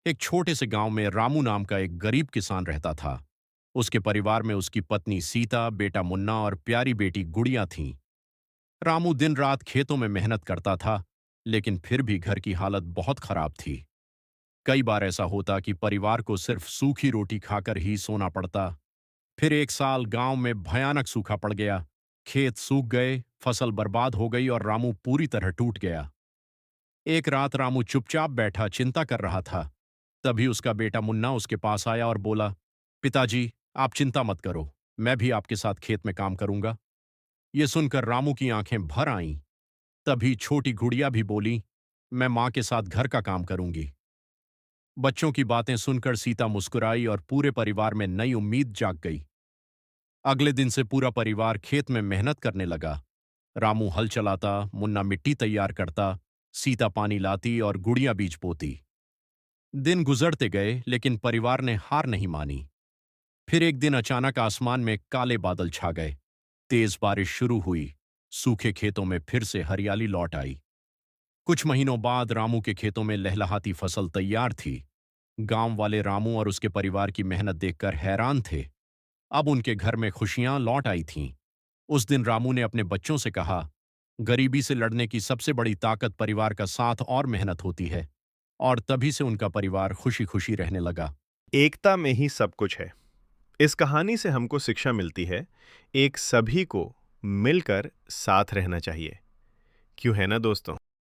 एक छोटे से गांव में रामू नाम का एक गरीब किसान रहता था। उसके परिवार में उसकी पत्नी सीता, बेटा मुन्ना और प्यारी बेटी गुड़िया थीं। रामू दिन रात खेतों में मेहनत करता था, लेकिन फिर भी घर की हालत बहुत खराब थी। कई बार ऐसा होता कि परिवार को सिर्फ सूखी रोटी खाकर ही सोना पड़ता। फिर एक साल गांव में भयानक सूखा पड़ गया। खेत सूख गए, फसल बर्बाद हो गई और रामू पूरी तरह टूट गया। एक रात रामू चुपचाप बैठा चिंता कर रहा था। तभी उसका बेटा मुन्ना उसके पास आया और बोला, पिताजी, आप चिंता मत करो, मैं भी आपके साथ खेत में काम करूंगा। ये सुनकर रामू की आंखें भर आईं। तभी छोटी गुड़िया भी बोली, मैं मां के साथ घर का काम करूंगी। बच्चों की बातें सुनकर सीता मुस्कुराई और पूरे परिवार में नई उम्मीद जाग गई। अगले दिन से पूरा परिवार खेत में मेहनत करने लगा। रामू हल चलाता, मुन्ना मिट्टी तैयार करता, सीता पानी लाती और गुड़िया बीज बोती। दिन गुजरते गए, लेकिन परिवार ने हार नहीं मानी। फिर एक दिन अचानक आसमान में काले बादल छा गए। तेज बारिश शुरू हुई। सूखे खेतों में फिर से हरियाली लौट आई। कुछ महीनों बाद रामू के खेतों में लहलहाती फसल तैयार थी। गांव वाले रामू और उसके परिवार की मेहनत देखकर हैरान थे। अब उनके घर में खुशियां लौट आई थीं। उस दिन रामू ने अपने बच्चों से कहा, गरीबी से लड़ने की सबसे बड़ी ताकत परिवार का साथ और मेहनत होती है। और तभी से उनका परिवार खुशी खुशी रहने लगा। एकता में ही सब कुछ है। इस कहानी से हमको शिक्षा मिलती है, एक सभी को मिलकर साथ रहना चाहिए। क्यों है ना दोस्तों?